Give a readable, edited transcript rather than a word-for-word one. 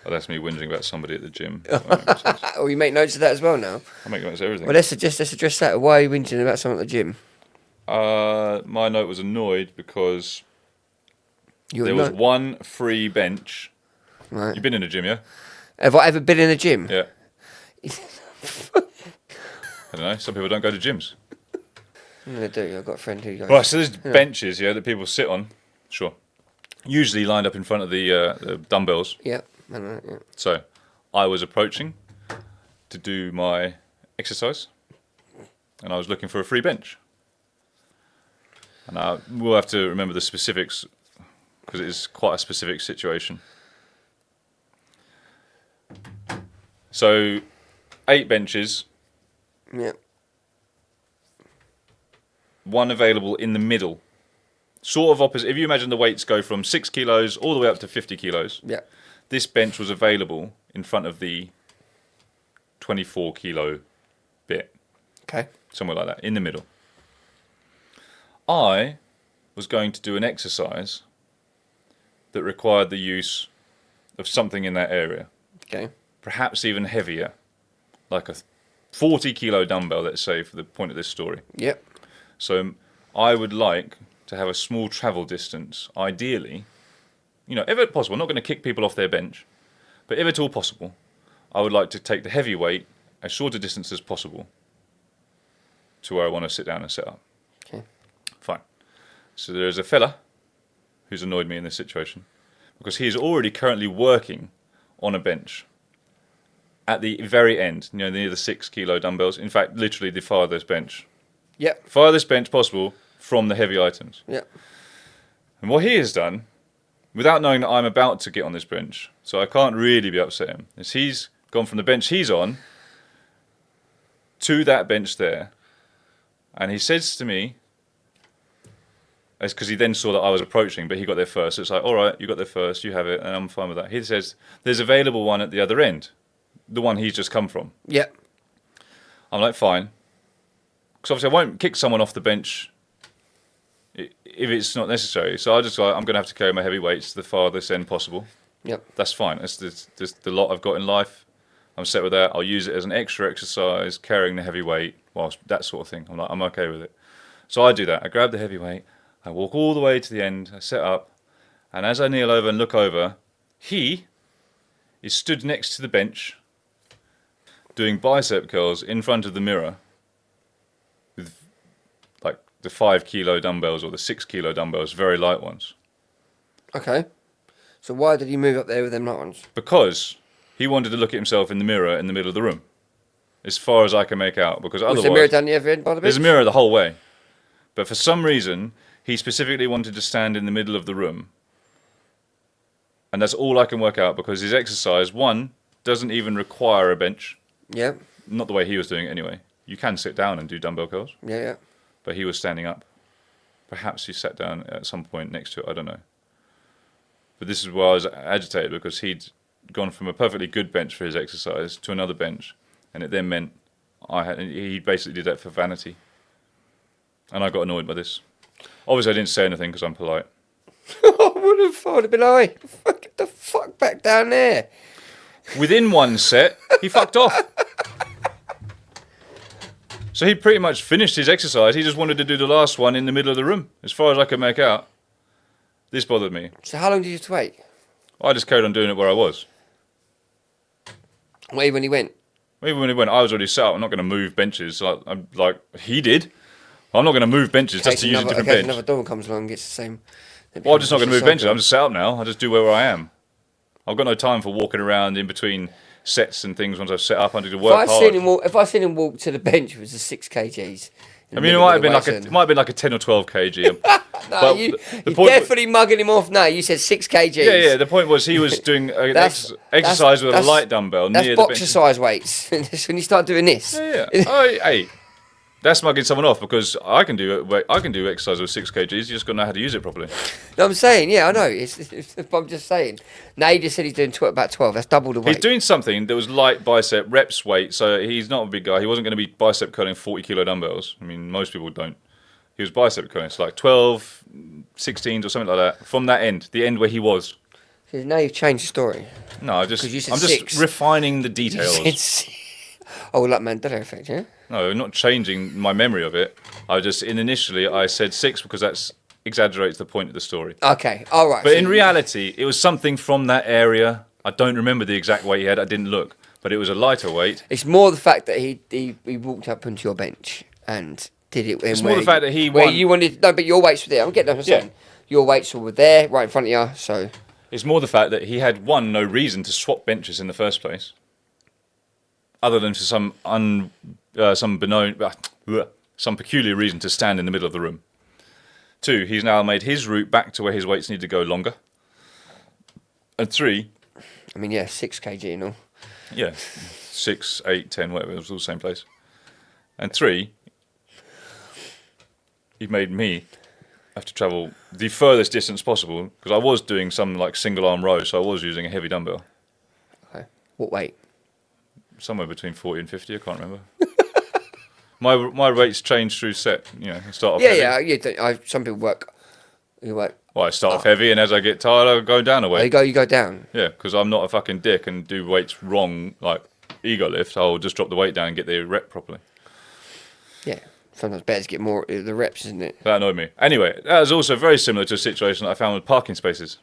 Oh, that's me whinging about somebody at the gym. Oh, you make notes of that as well now? I make notes of everything. Well, let's address that. Why are you whinging about someone at the gym? My note was annoyed because there was one free bench. Right. You've been in a gym, yeah? Have I ever been in a gym? Yeah. I don't know. Some people don't go to gyms. I do. I've got a friend who goes. Right, so there's benches, that people sit on. Sure. Usually lined up in front of the dumbbells. Yeah, I know, yeah. So I was approaching to do my exercise, and I was looking for a free bench. And we'll have to remember the specifics, because it is quite a specific situation. So, 8 benches. Yeah. One available in the middle. Sort of opposite. If you imagine the weights go from 6 kilos all the way up to 50 kilos. Yeah. This bench was available in front of the 24 kilo bit. Okay. Somewhere like that, in the middle. I was going to do an exercise that required the use of something in that area. Okay. Perhaps even heavier. Like a 40 kilo dumbbell, let's say, for the point of this story. Yep. So I would like to have a small travel distance, ideally, if at possible. I'm not going to kick people off their bench, but if at all possible, I would like to take the heavy weight as short a distance as possible to where I want to sit down and set up. Okay. Fine. So there's a fella who's annoyed me in this situation because he is already currently working on a bench at the very end, near the 6 kilo dumbbells. In fact, literally the farthest bench. Yep. Farthest bench possible from the heavy items. Yep. And what he has done, without knowing that I'm about to get on this bench, so I can't really be upset him, is he's gone from the bench he's on to that bench there. And he says to me, it's because he then saw that I was approaching, but he got there first. So it's like, all right, you got there first, you have it, and I'm fine with that. He says, there's available one at the other end, the one he's just come from. Yep. I'm like, fine. Because obviously I won't kick someone off the bench if it's not necessary. So I just I'm going to have to carry my heavy weights to the farthest end possible. Yep. That's fine. That's the lot I've got in life. I'm set with that. I'll use it as an extra exercise, carrying the heavy weight, whilst that sort of thing. I'm okay with it. So I do that. I grab the heavy weight. I walk all the way to the end. I set up. And as I kneel over and look over, he is stood next to the bench doing bicep curls in front of the mirror with like the 5 kilo dumbbells or the 6 kilo dumbbells, very light ones. Okay. So why did he move up there with them light ones? Because he wanted to look at himself in the mirror in the middle of the room, as far as I can make out. Because otherwise, was there a mirror down the other end by the bench? There's a mirror the whole way, but for some reason he specifically wanted to stand in the middle of the room, and that's all I can work out because his exercise, one, doesn't even require a bench. Yeah. Not the way he was doing it anyway. You can sit down and do dumbbell curls. Yeah, yeah. But he was standing up. Perhaps he sat down at some point next to it, I don't know. But this is why I was agitated, because he'd gone from a perfectly good bench for his exercise to another bench, and it then meant he basically did that for vanity. And I got annoyed by this. Obviously I didn't say anything because I'm polite. I would have been like, get the fuck back down there. Within one set, he fucked off. So he pretty much finished his exercise. He just wanted to do the last one in the middle of the room, as far as I could make out. This bothered me. So how long did you have to wait? I just carried on doing it where I was. Wait, when he went? Even when he went, I was already set up. I'm not going to move benches like he did. I'm not going to move benches just to use a different bench. Another door comes along and gets the same. Well, I'm just not going to move benches. I'm just set up now. I just do where I am. I've got no time for walking around in between sets and things once I've set up. I need to work hard. If I seen him walk to the bench, it was a 6 kgs. I mean, it might have been like a 10 or 12 kg. No, you're definitely mugging him off now. You said 6 kgs. Yeah. The point was he was doing an exercise with a light dumbbell near the bench. That's boxer size weights. That's when you start doing this. Yeah. Hey, that's mugging someone off, because I can do exercise with 6 kgs. You just got to know how to use it properly. No, I'm saying, yeah, I know. I'm just saying. Now he just said he's doing about 12. That's double the weight. He's doing something that was light bicep reps weight. So he's not a big guy. He wasn't going to be bicep curling 40 kilo dumbbells. I mean, most people don't. He was bicep curling. It's like 12, 16s or something like that. From that end, the end where he was. 'Cause now you've changed the story. No, you said I'm 6. just refining the You details. said 6. Oh, like Mandela effect, yeah? No, not changing my memory of it. Initially I said 6 because that exaggerates the point of the story. Okay, all right. But so in reality, it was something from that area. I don't remember the exact weight he had. I didn't look, but it was a lighter weight. it's more the fact that he walked up onto your bench and did it. It's more the fact that he where won. you wanted. No, but your weights were there. I'm getting what I'm saying. Your weights were there, right in front of you. So It's more the fact that he had no reason to swap benches in the first place, other than for some peculiar reason to stand in the middle of the room. 2, he's now made his route back to where his weights need to go longer. And 3, I mean, yeah, 6 kg and all. yeah, 6, 8, 10, whatever, it was all the same place. And 3, he made me have to travel the furthest distance possible because I was doing some like single arm rows, so I was using a heavy dumbbell. Okay. What weight? Somewhere between 40 and 50, I can't remember. my weights change through set, I start off heavy. Some people work. You work. Well, I start off heavy, and as I get tired, I go down a weight. You go down. Yeah, because I'm not a fucking dick and do weights wrong, like ego lift. I'll just drop the weight down and get the rep properly. Yeah. Sometimes better to get more the reps, isn't it? That annoyed me. Anyway, that was also very similar to a situation that I found with parking spaces.